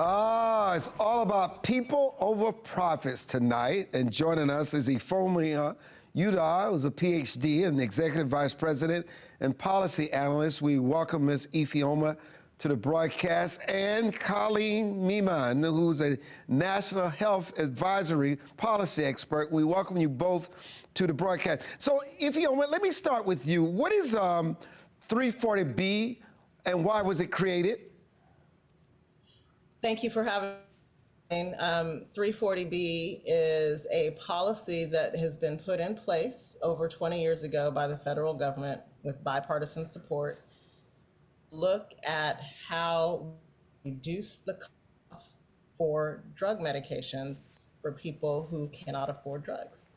It's all about people over profits tonight. And joining us is Ifeoma Udoh, who's a PhD and the Executive Vice President and Policy Analyst. We welcome Ms. Ifeoma to the broadcast, and Colleen Meiman, who's a National Health Advisory Policy Expert. We welcome you both to the broadcast. So, Ifeoma, let me start with you. What is 340B and why was it created? Thank you for having me. 340B is a policy that has been put in place over 20 years ago by the federal government with bipartisan support. Look at how we reduce the costs for drug medications for people who cannot afford drugs.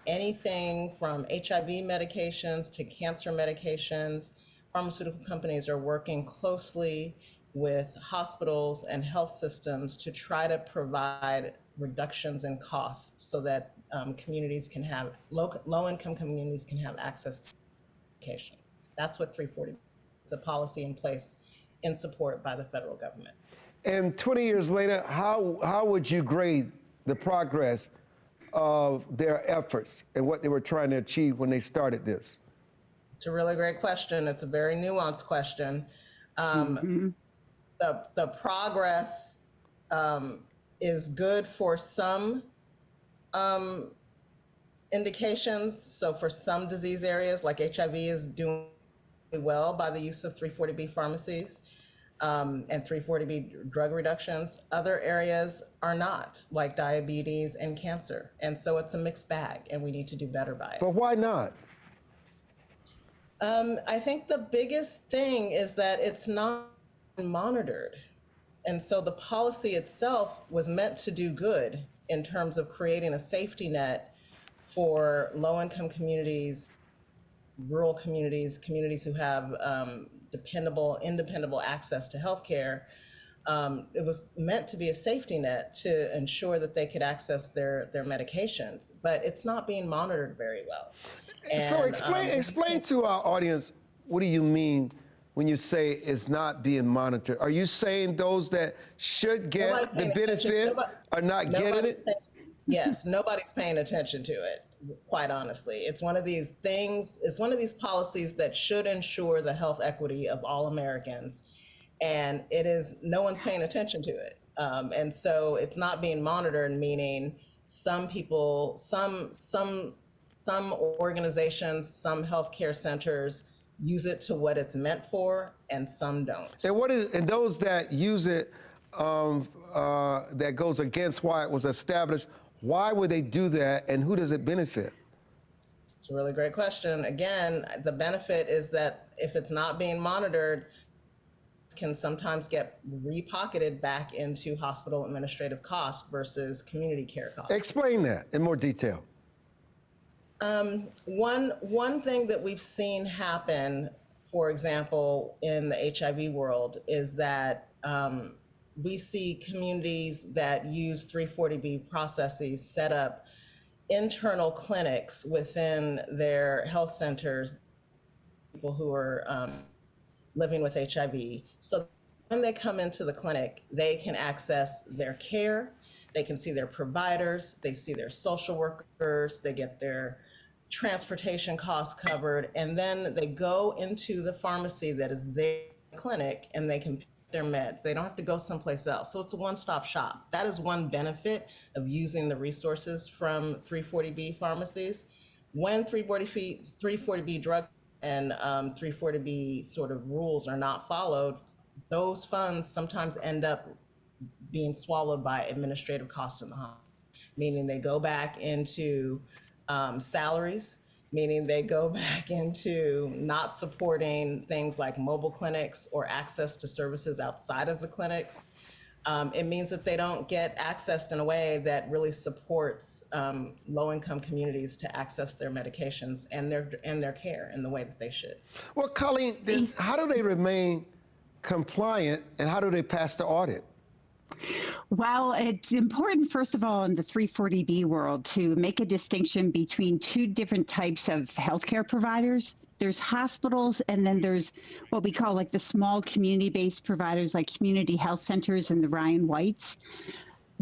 Anything from HIV medications to cancer medications, pharmaceutical companies are working closely with hospitals and health systems to try to provide reductions in costs so that communities can have, low-income communities can have access to medications. That's what 340 is. It's a policy in place in support by the federal government. And 20 years later, how would you grade the progress of their efforts and what they were trying to achieve when they started this? It's a really great question. It's a very nuanced question. The progress is good for some indications. So for some disease areas, like HIV is doing well by the use of 340B pharmacies and 340B drug reductions. Other areas are not, like diabetes and cancer. And so it's a mixed bag, and we need to do better by it. But why not? I think the biggest thing is that it's not monitored. And so the policy itself was meant to do good in terms of creating a safety net for low-income communities, rural communities, communities who have independable access to healthcare. It was meant to be a safety net to ensure that they could access their medications, but it's not being monitored very well. And, so explain to our audience, what do you mean when you say it's not being monitored? Are you saying those that should get the benefit are not getting it? Yes, nobody's paying attention to it, quite honestly. It's one of these things, it's one of these policies that should ensure the health equity of all Americans. And it is, no one's paying attention to it. And so it's not being monitored, meaning some people, some organizations, some healthcare centers use it to what it's meant for, and some don't. And those that use it, that goes against why it was established, why would they do that, and who does it benefit? It's a really great question. Again, the benefit is that if it's not being monitored, it can sometimes get repocketed back into hospital administrative costs versus community care costs. Explain that in more detail. One thing that we've seen happen, for example, in the HIV world, is that we see communities that use 340B processes set up internal clinics within their health centers, people who are living with HIV. So when they come into the clinic, they can access their care, they can see their providers, they see their social workers, they get their transportation costs covered, and then they go into the pharmacy that is their clinic and they can pick their meds. They don't have to go someplace else. So it's a one-stop shop. That is one benefit of using the resources from 340B pharmacies. When 340B drug and 340B sort of rules are not followed, those funds sometimes end up being swallowed by administrative costs in the hospital, meaning they go back into salaries, meaning they go back into not supporting things like mobile clinics or access to services outside of the clinics. It means that they don't get accessed in a way that really supports low-income communities to access their medications and their care in the way that they should. Well, Colleen, how do they remain compliant and how do they pass the audit? Well, it's important, first of all, in the 340B world to make a distinction between two different types of healthcare providers. there's hospitals, and then there's what we call like the small community-based providers, like community health centers and the Ryan Whites.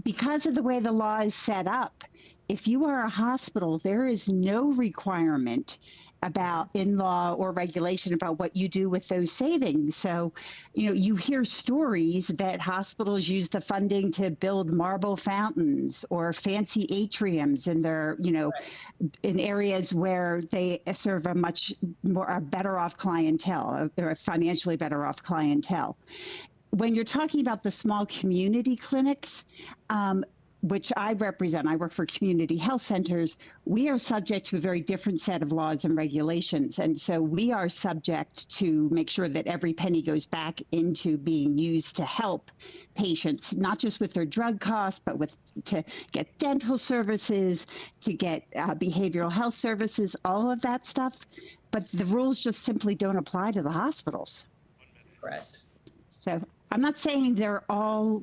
Because of the way the law is set up, if you are a hospital, there is no requirement about in law or regulation about what you do with those savings. So, you hear stories that hospitals use the funding to build marble fountains or fancy atriums in their, in areas where they serve a much more a better off clientele, or a financially better off clientele. When you're talking about the small community clinics, which I represent, I work for community health centers, we are subject to a very different set of laws and regulations. And so we are subject to make sure that every penny goes back into being used to help patients, not just with their drug costs, but to get dental services, to get behavioral health services, all of that stuff. But the rules just simply don't apply to the hospitals. Correct. So I'm not saying they're all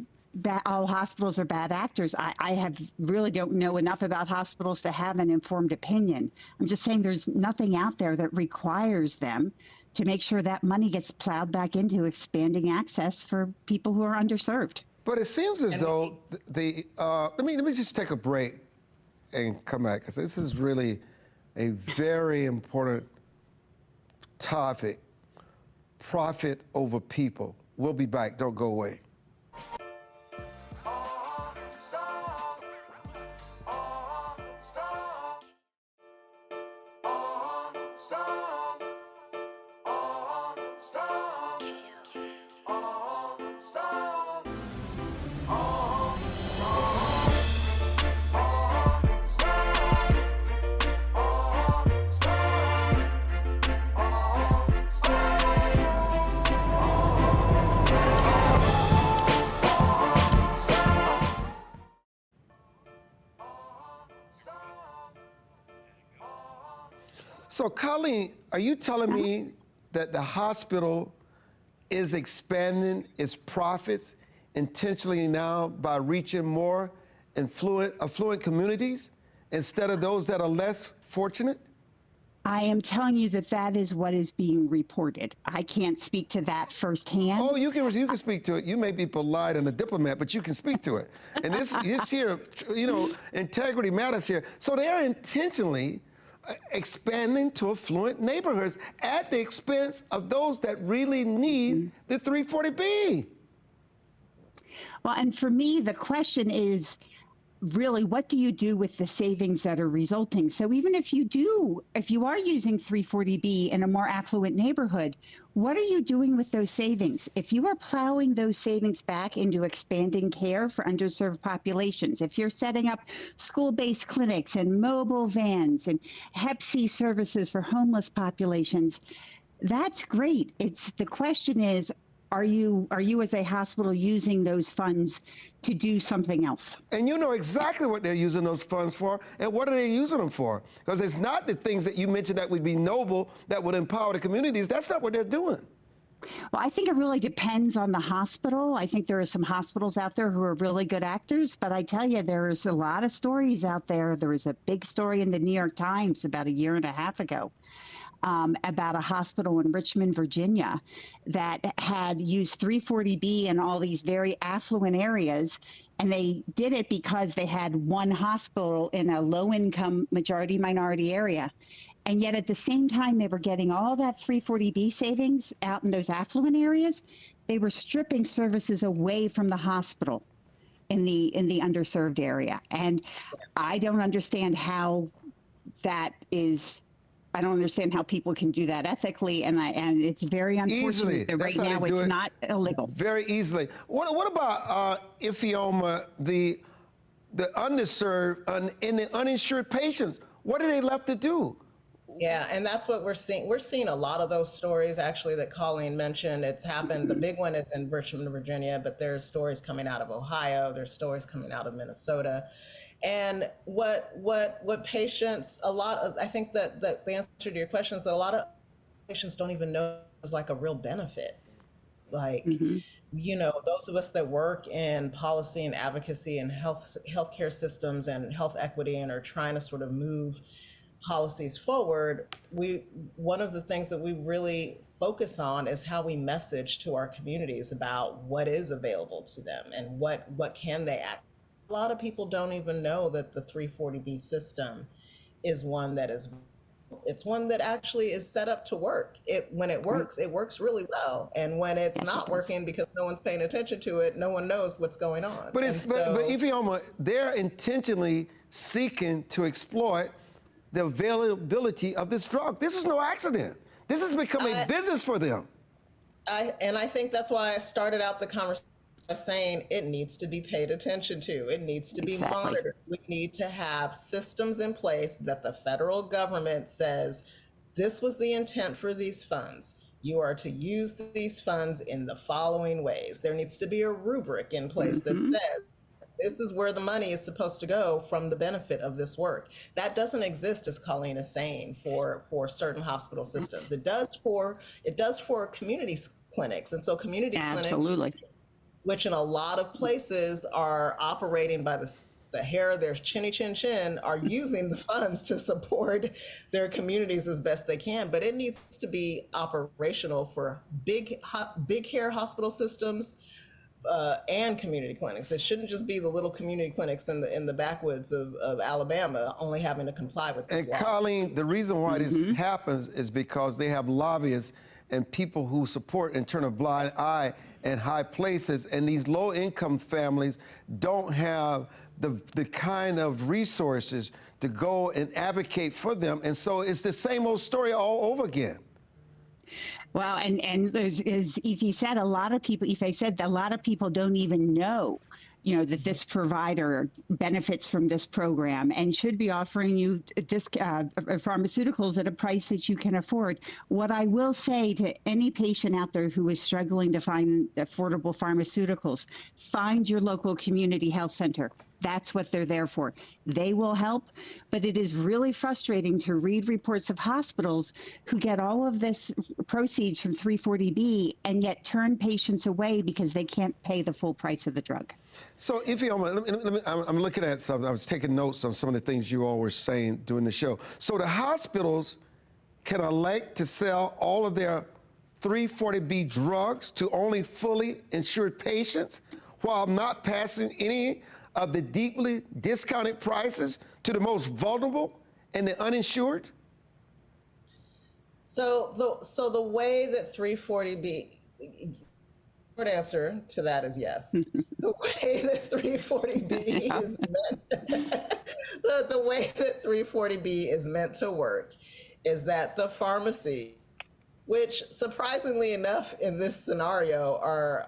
hospitals are bad actors. I have really don't know enough about hospitals to have an informed opinion. I'm just saying there's nothing out there that requires them to make sure that money gets plowed back into expanding access for people who are underserved. But it seems as though let me just take a break and come back, because this is really a very important topic. Profit over people. We'll be back. Don't go away. So, Colleen, are you telling me that the hospital is expanding its profits intentionally now by reaching more affluent communities instead of those that are less fortunate? I am telling you that is what is being reported. I can't speak to that firsthand. Oh, you can speak to it. You may be polite and a diplomat, but you can speak to it. And this here, integrity matters here. So they're intentionally expanding to affluent neighborhoods at the expense of those that really need the 340B. Well, and for me, the question is really, what do you do with the savings that are resulting? So even if you are using 340B in a more affluent neighborhood, what are you doing with those savings? If you are plowing those savings back into expanding care for underserved populations, if you're setting up school-based clinics and mobile vans and Hep C services for homeless populations, that's great. The question is, are you as a hospital using those funds to do something else? And you know exactly what they're using those funds for, and what are they using them for? Because it's not the things that you mentioned that would be noble, that would empower the communities. That's not what they're doing. Well, I think it really depends on the hospital. I think there are some hospitals out there who are really good actors, but I tell you, there's a lot of stories out there. There was a big story in the New York Times about a year and a half ago about a hospital in Richmond, Virginia, that had used 340B in all these very affluent areas. And they did it because they had one hospital in a low-income majority minority area. And yet at the same time they were getting all that 340B savings out in those affluent areas, they were stripping services away from the hospital in the underserved area. And I don't understand how that is. I don't understand how people can do that ethically, and it's very unfortunate that right now it's not illegal. Very easily. What about Ifeoma, the underserved and the uninsured patients? What are they left to do? Yeah, and that's what we're seeing. We're seeing a lot of those stories actually that Colleen mentioned. It's happened. The big one is in Richmond, Virginia, but there's stories coming out of Ohio. There's stories coming out of Minnesota. And what patients, I think that the answer to your question is that a lot of patients don't even know it's like a real benefit. Like, those of us that work in policy and advocacy and healthcare systems and health equity and are trying to sort of move policies forward, one of the things that we really focus on is how we message to our communities about what is available to them and what can they act. A lot of people don't even know that the 340B system is one that actually is set up to work. When it works really well. And when it's not working because no one's paying attention to it, no one knows what's going on. But Ifeoma, they're intentionally seeking to exploit the availability of this drug. This is no accident. This has become a business for them. I think that's why I started out the conversation by saying it needs to be paid attention to. It needs to be monitored. We need to have systems in place that the federal government says, this was the intent for these funds. You are to use these funds in the following ways. There needs to be a rubric in place that says, this is where the money is supposed to go from the benefit of this work. That doesn't exist, as Colleen is saying, for certain hospital systems. It does for community clinics. And so community clinics, which in a lot of places are operating by the hair of their chinny chin chin, are using the funds to support their communities as best they can. But it needs to be operational for big hair hospital systems, and community clinics. It shouldn't just be the little community clinics in the backwoods of Alabama only having to comply with this law. And Colleen, the reason why this happens is because they have lobbyists and people who support and turn a blind eye in high places, and these low-income families don't have the kind of resources to go and advocate for them. And so it's the same old story all over again. Well, and as Ife said, a lot of people don't even know, that this provider benefits from this program and should be offering you pharmaceuticals at a price that you can afford. What I will say to any patient out there who is struggling to find affordable pharmaceuticals, find your local community health center. That's what they're there for. They will help, but it is really frustrating to read reports of hospitals who get all of this proceeds from 340B and yet turn patients away because they can't pay the full price of the drug. So, Ifeoma, I'm looking at something. I was taking notes on some of the things you all were saying during the show. So the hospitals can elect to sell all of their 340B drugs to only fully insured patients while not passing any of the deeply discounted prices to the most vulnerable and the uninsured? So the way that 340B, short answer to that is yes. The way that 340B is meant, the way that 340B is meant to work is that the pharmacy, which surprisingly enough in this scenario are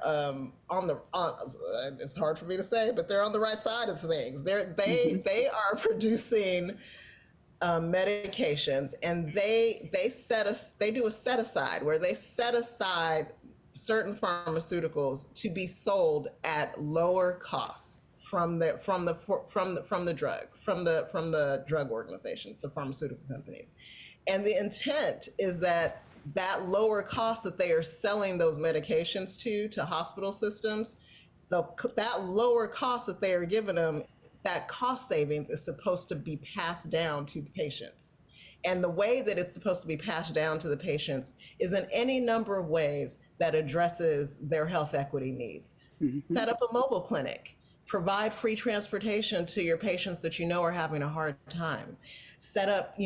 it's hard for me to say, but they're on the right side of things. They are producing medications, and they do a set aside where they set aside certain pharmaceuticals to be sold at lower costs from the drug organizations, the pharmaceutical companies, and the intent is that lower cost that they are selling those medications to hospital systems, that lower cost that they are giving them, that cost savings is supposed to be passed down to the patients. And the way that it's supposed to be passed down to the patients is in any number of ways that addresses their health equity needs. Set up a mobile clinic. Provide free transportation to your patients that are having a hard time. Set up,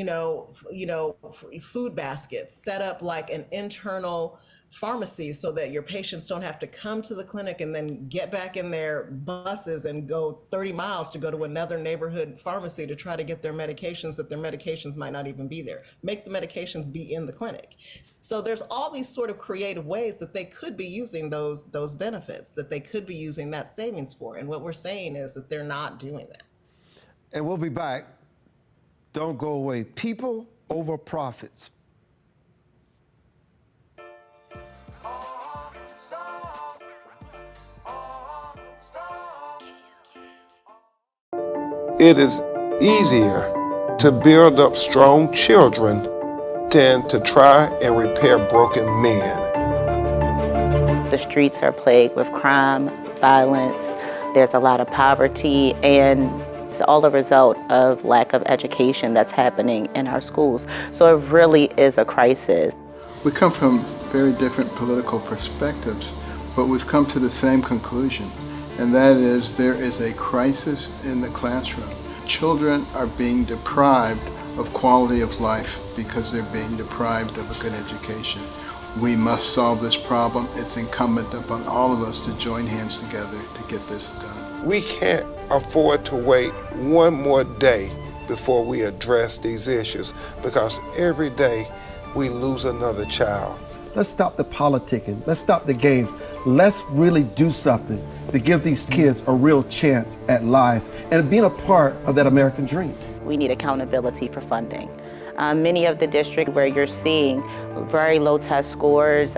food baskets. Set up like an internal pharmacy so that your patients don't have to come to the clinic and then get back in their buses and go 30 miles to go to another neighborhood pharmacy to try to get their medications that their medications might not even be there. Make the medications be in the clinic. So there's all these sort of creative ways that they could be using those benefits, that they could be using that savings for. And what we're saying is that they're not doing that. And we'll be back. Don't go away. People over profits. It is easier to build up strong children than to try and repair broken men. The streets are plagued with crime, violence. There's a lot of poverty, and It's all a result of lack of education that's happening in our schools. So it really is a crisis. We come from very different political perspectives, but we've come to the same conclusion, and that is there is a crisis in the classroom. Children are being deprived of quality of life because they're being deprived of a good education. We must solve this problem. It's incumbent upon all of us to join hands together to get this done. We can't afford to wait one more day before we address these issues, because every day we lose another child. Let's stop the politicking. Let's stop the games. Let's really do something to give these kids a real chance at life and being a part of that American dream. We need accountability for funding. Many of the districts where you're seeing very low test scores,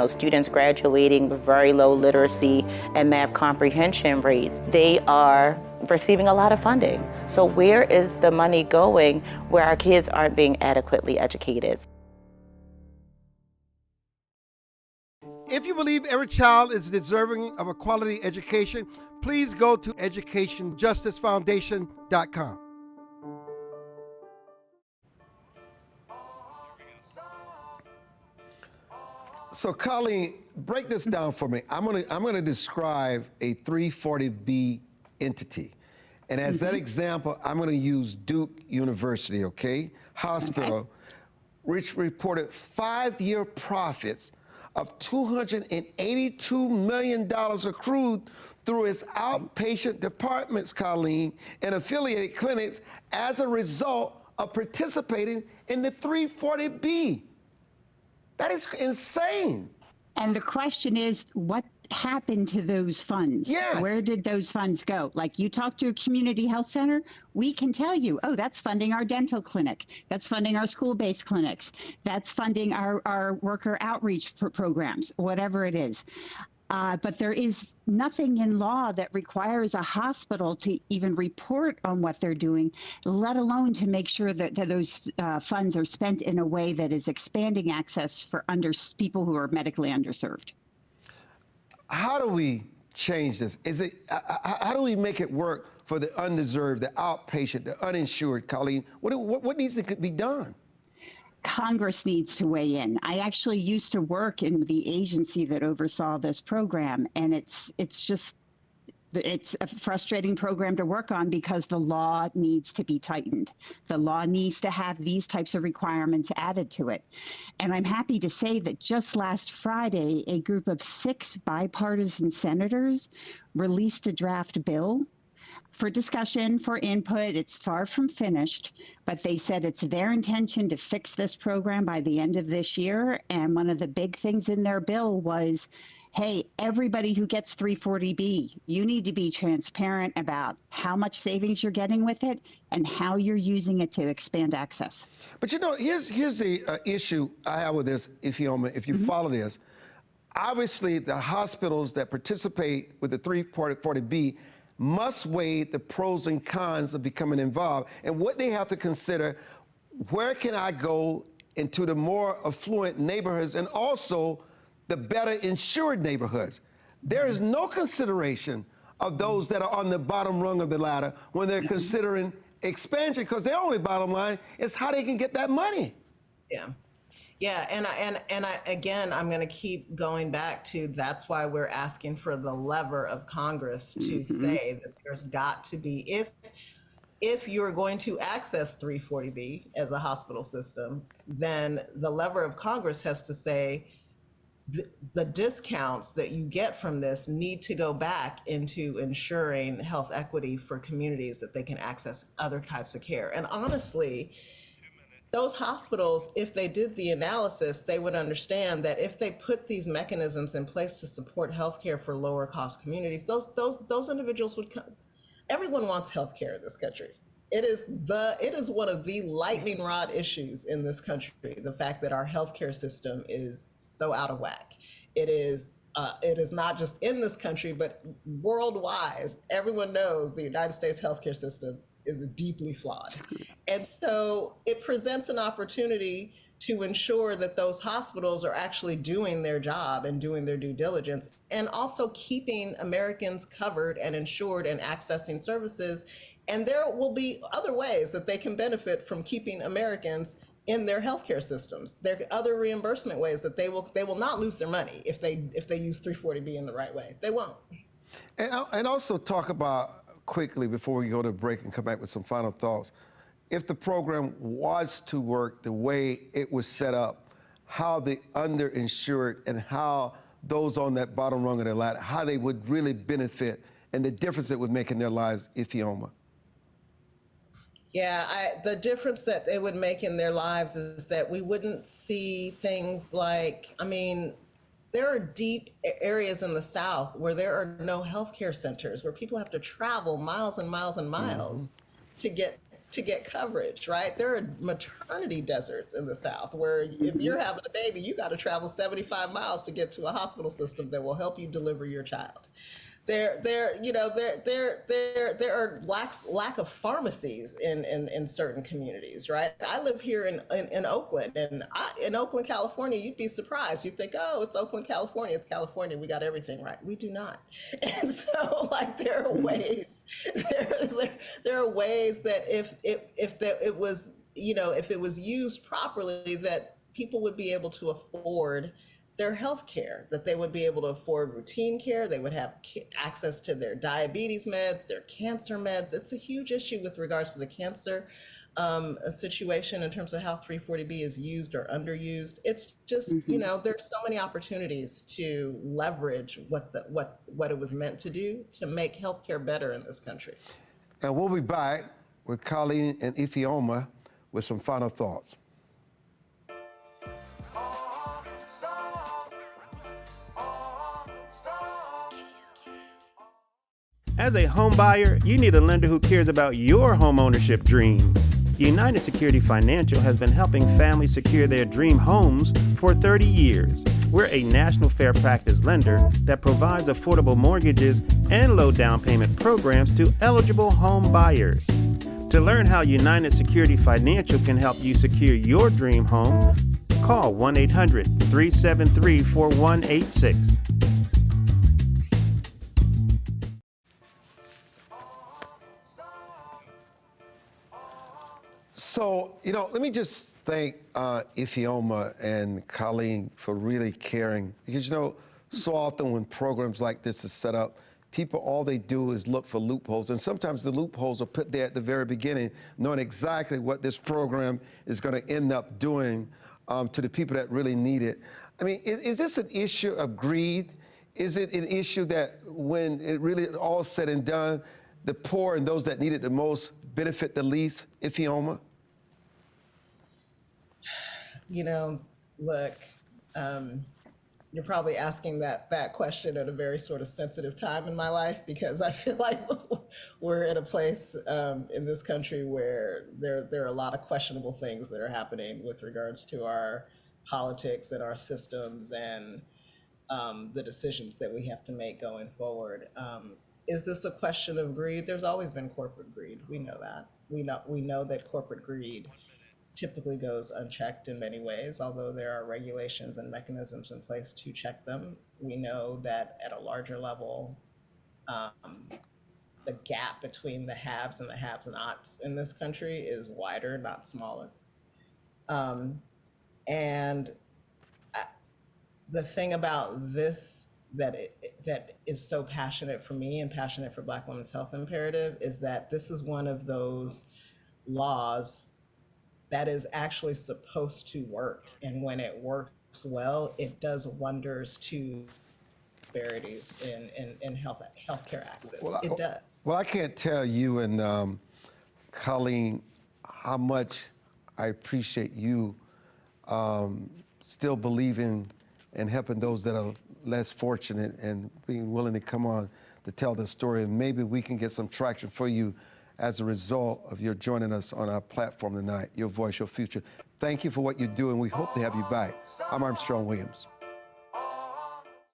students graduating with very low literacy and math comprehension rates, they are receiving a lot of funding. So where is the money going where our kids aren't being adequately educated? If you believe every child is deserving of a quality education, please go to educationjusticefoundation.com. So, Colleen, break this down for me. I'm gonna describe a 340B entity, and as that example, I'm gonna use Duke University, okay, hospital, which reported 5-year profits of $282 million accrued through its outpatient departments, Colleen, and affiliated clinics as a result of participating in the 340B. That is insane. And the question is, what happened to those funds? Yes. Where did those funds go? Like, you talk to a community health center, we can tell you, oh, that's funding our dental clinic. That's funding our school-based clinics. That's funding our worker outreach programs, whatever it is. But there is nothing in law that requires a hospital to even report on what they're doing, let alone to make sure that those funds are spent in a way that is expanding access for people who are medically underserved. How do we change this? How do we make it work for the undeserved, the outpatient, the uninsured, Colleen? What needs to be done? Congress needs to weigh in. I actually used to work in the agency that oversaw this program, and it's a frustrating program to work on because the law needs to be tightened. The law needs to have these types of requirements added to it. And I'm happy to say that just last Friday, a group of 6 bipartisan senators released a draft bill for discussion, for input. It's far from finished, but they said it's their intention to fix this program by the end of this year. And one of the big things in their bill was, hey, everybody who gets 340B, you need to be transparent about how much savings you're getting with it and how you're using it to expand access. But here's the issue I have with this, Ifeoma, if you follow this. Obviously, the hospitals that participate with the 340B must weigh the pros and cons of becoming involved and what they have to consider. Where can I go into the more affluent neighborhoods and also the better insured neighborhoods? There is no consideration of those that are on the bottom rung of the ladder when they're considering expansion, because their only bottom line is how they can get that money. Yeah, and again, I'm going to keep going back to that's why we're asking for the lever of Congress to say that there's got to be, if you're going to access 340B as a hospital system, then the lever of Congress has to say the discounts that you get from this need to go back into ensuring health equity for communities that they can access other types of care. And honestly, those hospitals, if they did the analysis, they would understand that if they put these mechanisms in place to support healthcare for lower cost communities, those individuals would come. Everyone wants healthcare in this country. It is one of the lightning rod issues in this country, the fact that our healthcare system is so out of whack. It is not just in this country, but worldwide. Everyone knows the United States healthcare system is deeply flawed. And so it presents an opportunity to ensure that those hospitals are actually doing their job and doing their due diligence, and also keeping Americans covered and insured and accessing services. And there will be other ways that they can benefit from keeping Americans in their healthcare systems. There are other reimbursement ways that they will not lose their money if they use 340B in the right way. They won't. And also talk about quickly before we go to break and come back with some final thoughts. If the program was to work the way it was set up, how the underinsured and how those on that bottom rung of the ladder, how they would really benefit and the difference it would make in their lives, Ifeoma. Yeah, the difference that it would make in their lives is that we wouldn't see things like, I mean, there are deep areas in the South where there are no healthcare centers, where people have to travel miles and miles and miles to get coverage, right? There are maternity deserts in the South where if you're having a baby, you got to travel 75 miles to get to a hospital system that will help you deliver your child. There are lack of pharmacies in certain communities, right? I live here in Oakland, and in Oakland, California, you'd be surprised. You'd think, oh, it's Oakland, California. It's California. We got everything right. We do not. And so, like, there are ways. There are ways that if it was used properly, that people would be able to afford their health care, that they would be able to afford routine care, they would have access to their diabetes meds, their cancer meds. It's a huge issue with regards to the cancer situation in terms of how 340B is used or underused. It's just, there's so many opportunities to leverage what it was meant to do to make healthcare better in this country. And we'll be back with Colleen and Ifeoma with some final thoughts. As a home buyer, you need a lender who cares about your home ownership dreams. United Security Financial has been helping families secure their dream homes for 30 years. We're a national fair practice lender that provides affordable mortgages and low down payment programs to eligible home buyers. To learn how United Security Financial can help you secure your dream home, call 1-800-373-4186. So, let me just thank Ifeoma and Colleen for really caring. Because, so often when programs like this is set up, people, all they do is look for loopholes. And sometimes the loopholes are put there at the very beginning, knowing exactly what this program is going to end up doing to the people that really need it. I mean, is this an issue of greed? Is it an issue that when it really all said and done, the poor and those that need it the most benefit the least, Ifeoma? Look, you're probably asking that question at a very sort of sensitive time in my life, because I feel like we're in a place in this country where there are a lot of questionable things that are happening with regards to our politics and our systems and the decisions that we have to make going forward. Is this a question of greed? There's always been corporate greed. We know that. We know that corporate greed typically goes unchecked in many ways, although there are regulations and mechanisms in place to check them. We know that at a larger level, the gap between the haves and the have-nots in this country is wider, not smaller. And the thing about this that is so passionate for me and passionate for Black women's health imperative is that this is one of those laws that is actually supposed to work. And when it works well, it does wonders to disparities in healthcare access. It does. Well, I can't tell you and Colleen how much I appreciate you still believing and helping those that are less fortunate and being willing to come on to tell the story. And maybe we can get some traction for you as a result of your joining us on our platform tonight, Your Voice, Your Future. Thank you for what you do, and we hope to have you back. I'm Armstrong Williams.